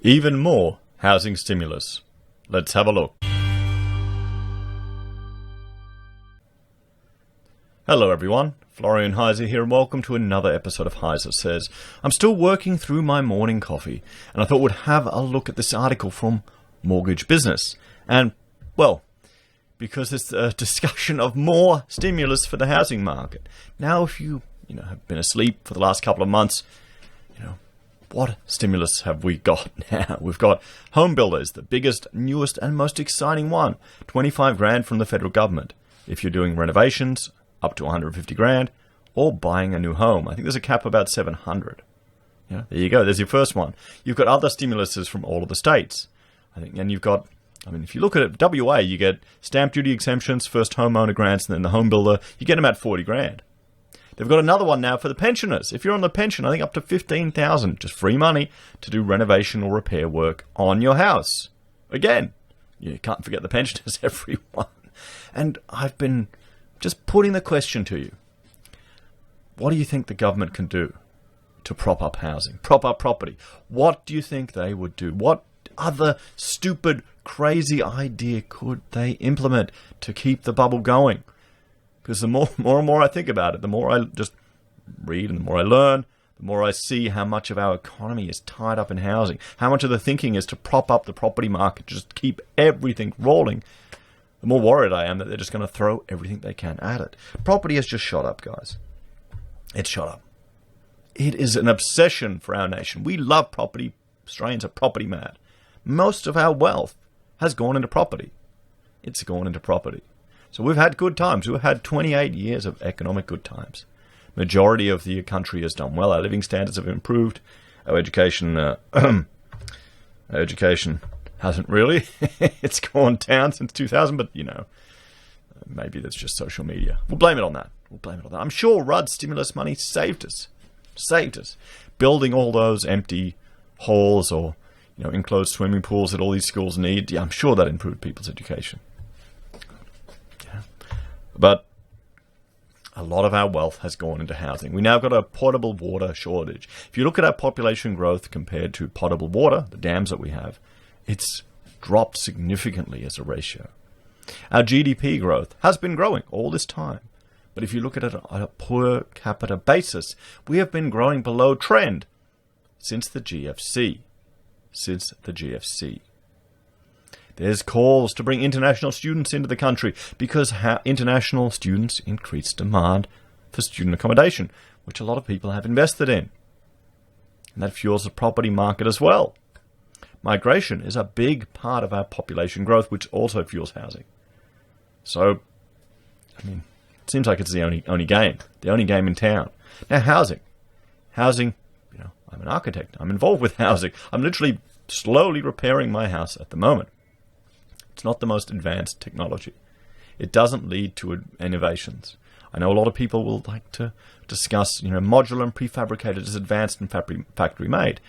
Even more housing stimulus. Let's have a look. Hello everyone, Florian.Heise here and welcome to another episode of HeiseSays. I'm still working through my morning coffee and I thought we'd have a look at this article from Mortgage Business. And, well, because it's a discussion of more stimulus for the housing market. Now if you have been asleep for the last couple of months, what stimulus have we got now? We've got home builders, the biggest, newest and most exciting one. 25 grand from the federal government. If you're doing renovations, up to 150 grand, or buying a new home. I think there's a cap of about 700. There you go. There's your first one. You've got other stimuluses from all of the states. And you've got, if you look at it, WA, you get stamp duty exemptions, first homeowner grants, and then the home builder, you get about 40 grand. They've got another one now for the pensioners. If you're on the pension, I think up to 15,000, just free money to do renovation or repair work on your house. Again, you can't forget the pensioners, everyone. And I've been just putting the question to you. What do you think the government can do to prop up housing, prop up property? What do you think they would do? What other stupid, crazy idea could they implement to keep the bubble going? Because the more and more I think about it, the more I just read and the more I learn, the more I see how much of our economy is tied up in housing, how much of the thinking is to prop up the property market, just keep everything rolling, the more worried I am that they're just going to throw everything they can at it. Property has just shot up, guys. It's shot up. It is an obsession for our nation. We love property. Australians are property mad. Most of our wealth has gone into property. It's gone into property. So we've had good times. We've had 28 years of economic good times. Majority of the country has done well. Our living standards have improved. Our education, hasn't really. It's gone down since 2000, but maybe that's just social media. We'll blame it on that. I'm sure Rudd's stimulus money saved us. Building all those empty halls or enclosed swimming pools that all these schools need. Yeah, I'm sure that improved people's education. But a lot of our wealth has gone into housing. We now got a potable water shortage. If you look at our population growth compared to potable water, the dams that we have, it's dropped significantly as a ratio. Our GDP growth has been growing all this time. But if you look at it on a per capita basis, we have been growing below trend since the GFC. There's calls to bring international students into the country because international students increase demand for student accommodation, which a lot of people have invested in. And that fuels the property market as well. Migration is a big part of our population growth, which also fuels housing. So, it seems like it's the only game in town. Now, housing, I'm an architect. I'm involved with housing. I'm literally slowly repairing my house at the moment. It's not the most advanced technology. It doesn't lead to innovations. I know a lot of people will like to discuss, modular and prefabricated as advanced and factory made.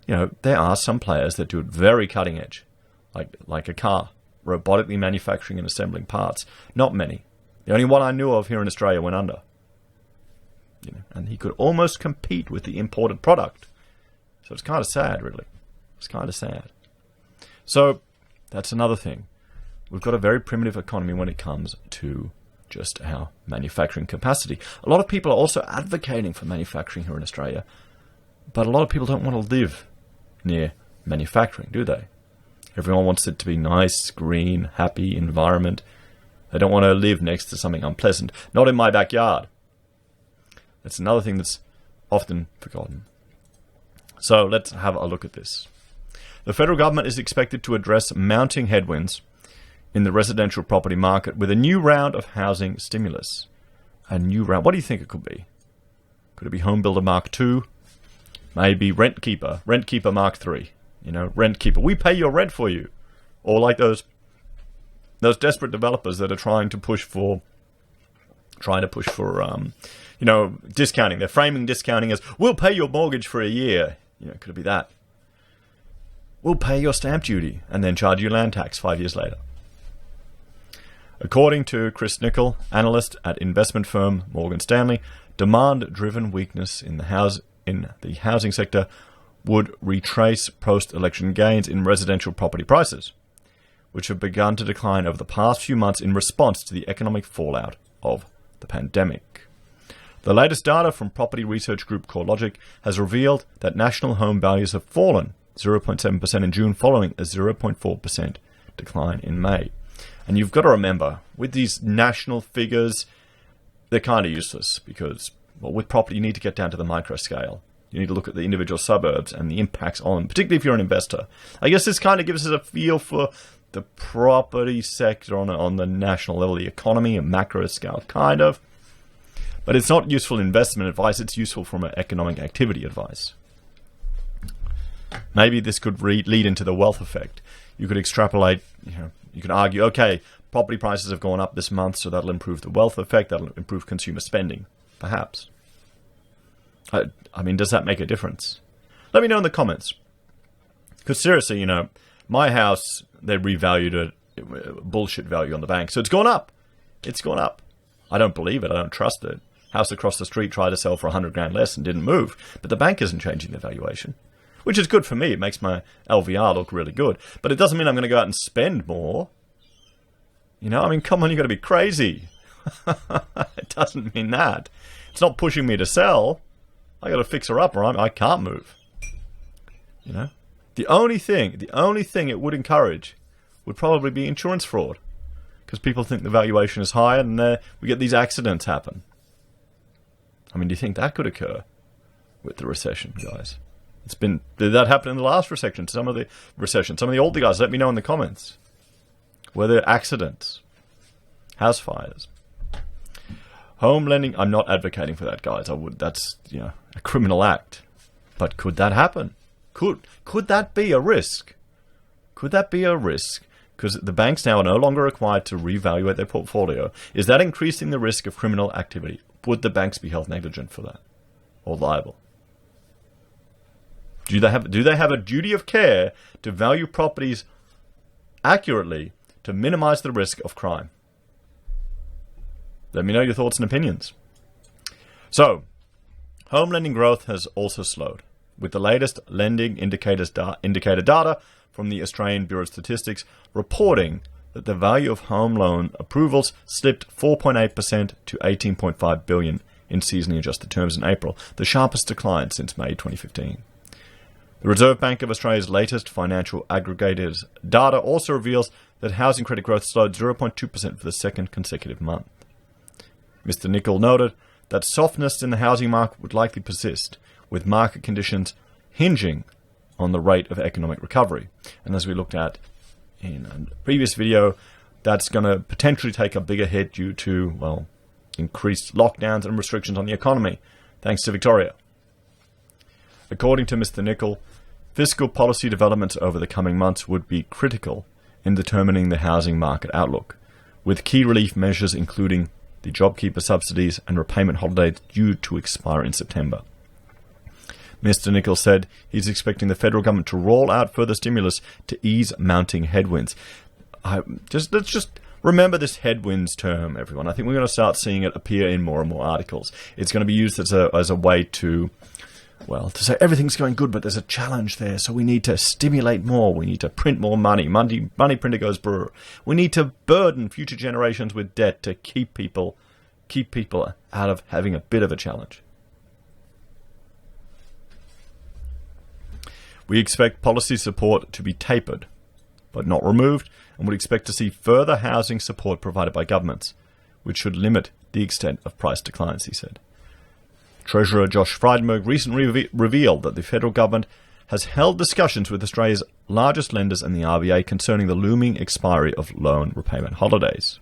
There are some players that do it very cutting edge, like a car, robotically manufacturing and assembling parts. Not many. The only one I knew of here in Australia went under. And he could almost compete with the imported product. So it's kind of sad, really. It's kind of sad. So that's another thing. We've got a very primitive economy when it comes to just our manufacturing capacity. A lot of people are also advocating for manufacturing here in Australia, but a lot of people don't want to live near manufacturing, do they? Everyone wants it to be nice, green, happy environment. They don't want to live next to something unpleasant. Not in my backyard. That's another thing that's often forgotten. So let's have a look at this. The federal government is expected to address mounting headwinds in the residential property market with a new round of housing stimulus. A new round. What do you think it could be? Could it be Home Builder Mark II? Maybe Rent Keeper Mark III. Rent Keeper. We pay your rent for you. Or like those desperate developers that are trying to push for discounting. They're framing discounting as, we'll pay your mortgage for a year. Could it be that? We'll pay your stamp duty and then charge you land tax 5 years later. According to Chris Nickel, analyst at investment firm Morgan Stanley, demand-driven weakness in the housing sector would retrace post-election gains in residential property prices, which have begun to decline over the past few months in response to the economic fallout of the pandemic. The latest data from property research group CoreLogic has revealed that national home values have fallen 0.7% in June, following a 0.4% decline in May. And you've got to remember, with these national figures, they're kind of useless because, well, with property, you need to get down to the micro scale. You need to look at the individual suburbs and the impacts on, particularly if you're an investor. I guess this kind of gives us a feel for the property sector on the national level, the economy, a macro scale, kind of. But it's not useful investment advice, it's useful from an economic activity advice. Maybe this could lead into the wealth effect. You could extrapolate, you could argue, okay, property prices have gone up this month, so that'll improve the wealth effect, that'll improve consumer spending, perhaps. I mean, does that make a difference? Let me know in the comments. Because seriously, my house, they revalued it, bullshit value on the bank, so it's gone up. It's gone up. I don't believe it, I don't trust it. House across the street tried to sell for 100 grand less and didn't move, but the bank isn't changing the valuation. Which is good for me. It makes my LVR look really good. But it doesn't mean I'm going to go out and spend more. Come on, you've got to be crazy. It doesn't mean that. It's not pushing me to sell. I got to fix her up or I can't move. The only thing it would encourage would probably be insurance fraud. Because people think the valuation is higher and we get these accidents happen. Do you think that could occur with the recession, guys? Did that happen in the last recession? Some of the older guys, let me know in the comments. Were there accidents? House fires? Home lending, I'm not advocating for that, guys. That's a criminal act. But could that happen? Could that be a risk? Could that be a risk? Because the banks now are no longer required to reevaluate their portfolio. Is that increasing the risk of criminal activity? Would the banks be held negligent for that? Or liable? Do they have a duty of care to value properties accurately to minimize the risk of crime? Let me know your thoughts and opinions. So, home lending growth has also slowed, with the latest lending indicator data from the Australian Bureau of Statistics reporting that the value of home loan approvals slipped 4.8% to 18.5 billion in seasonally adjusted terms in April, the sharpest decline since May 2015. The Reserve Bank of Australia's latest financial aggregators data also reveals that housing credit growth slowed 0.2% for the second consecutive month. Mr. Nicol noted that softness in the housing market would likely persist, with market conditions hinging on the rate of economic recovery. And as we looked at in a previous video, that's going to potentially take a bigger hit due to, increased lockdowns and restrictions on the economy, thanks to Victoria. According to Mr. Nicol, fiscal policy developments over the coming months would be critical in determining the housing market outlook, with key relief measures including the JobKeeper subsidies and repayment holidays due to expire in September. Mr. Nicol said he's expecting the federal government to roll out further stimulus to ease mounting headwinds. Let's just remember this headwinds term, everyone. I think we're going to start seeing it appear in more and more articles. It's going to be used as a way to say everything's going good, but there's a challenge there, so we need to stimulate more. We need to print more money. Money printer goes brr. We need to burden future generations with debt to keep people out of having a bit of a challenge. We expect policy support to be tapered, but not removed, and would expect to see further housing support provided by governments, which should limit the extent of price declines, he said. Treasurer Josh Frydenberg recently revealed that the federal government has held discussions with Australia's largest lenders and the RBA concerning the looming expiry of loan repayment holidays.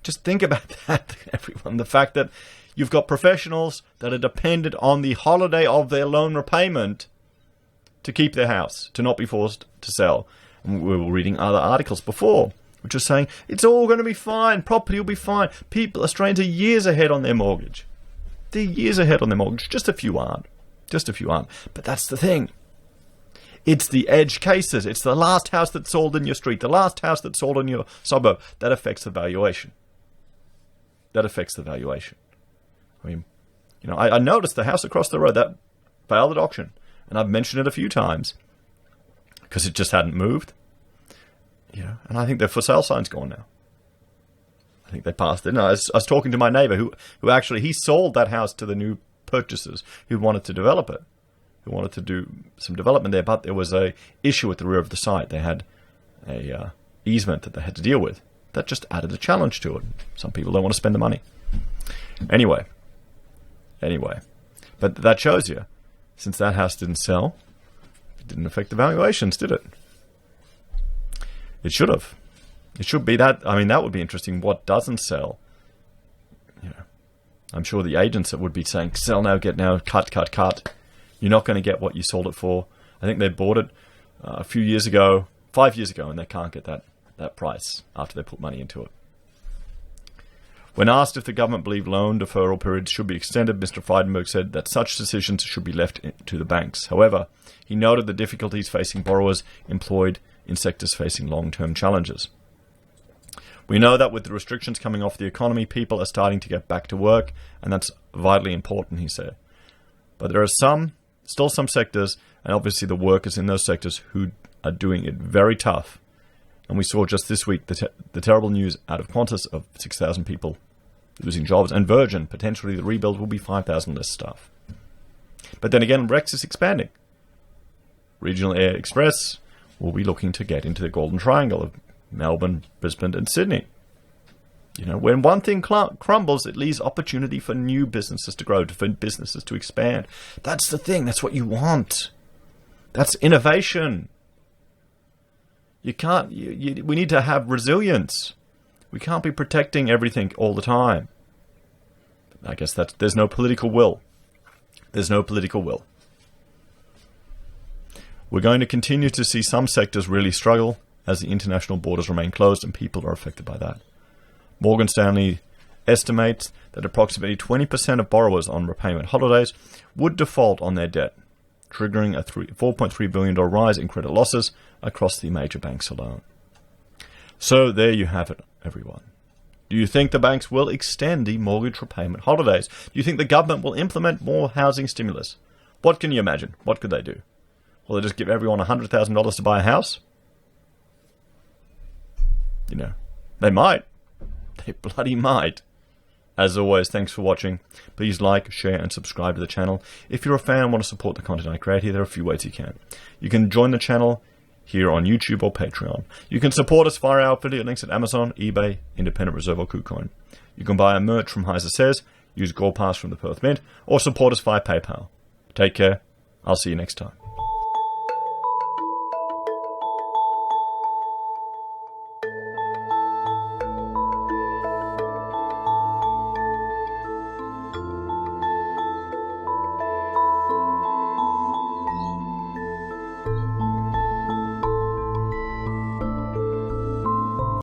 Just think about that, everyone. The fact that you've got professionals that are dependent on the holiday of their loan repayment to keep their house, to not be forced to sell. And we were reading other articles before, which are saying it's all going to be fine, property will be fine. Australians are years ahead on their mortgage. They're years ahead on their mortgage. Just a few aren't. But that's the thing. It's the edge cases. It's the last house that's sold in your street, the last house that's sold in your suburb. That affects the valuation. I noticed the house across the road, that failed at auction. And I've mentioned it a few times because it just hadn't moved. And I think their for sale sign's gone now. I think they passed it. No, I was talking to my neighbor who actually, he sold that house to the new purchasers who wanted to develop it, who wanted to do some development there, but there was a issue at the rear of the site. They had a easement that they had to deal with. That just added a challenge to it. Some people don't want to spend the money. Anyway. But that shows you, since that house didn't sell, it didn't affect the valuations, did it? It should have. It should be that. I mean, that would be interesting. What doesn't sell? I'm sure the agents that would be saying, sell now, get now, cut. You're not going to get what you sold it for. I think they bought it a few years ago, 5 years ago, and they can't get that price after they put money into it. When asked if the government believed loan deferral periods should be extended, Mr. Frydenberg said that such decisions should be left to the banks. However, he noted the difficulties facing borrowers employed in sectors facing long-term challenges. We know that with the restrictions coming off the economy, people are starting to get back to work, and that's vitally important, he said. But there are still some sectors, and obviously the workers in those sectors, who are doing it very tough. And we saw just this week the terrible news out of Qantas of 6,000 people losing jobs, and Virgin, potentially the rebuild will be 5,000 less staff. But then again, Rex is expanding. Regional Air Express will be looking to get into the Golden Triangle of Melbourne, Brisbane, and Sydney. When one thing crumbles, it leaves opportunity for new businesses to grow, for businesses to expand. That's the thing. That's what you want. That's innovation. You can't. We need to have resilience. We can't be protecting everything all the time. I guess there's no political will. There's no political will. We're going to continue to see some sectors really struggle as the international borders remain closed and people are affected by that. Morgan Stanley estimates that approximately 20% of borrowers on repayment holidays would default on their debt, triggering a $4.3 billion rise in credit losses across the major banks alone. So there you have it, everyone. Do you think the banks will extend the mortgage repayment holidays? Do you think the government will implement more housing stimulus? What can you imagine? What could they do? Will they just give everyone $100,000 to buy a house? They might. They bloody might. As always, thanks for watching. Please like, share, and subscribe to the channel. If you're a fan and want to support the content I create here, there are a few ways you can. You can join the channel here on YouTube or Patreon. You can support us via our affiliate links at Amazon, eBay, Independent Reserve, or Kucoin. You can buy our merch from HeiseSays, use Gold Pass from the Perth Mint, or support us via PayPal. Take care. I'll see you next time.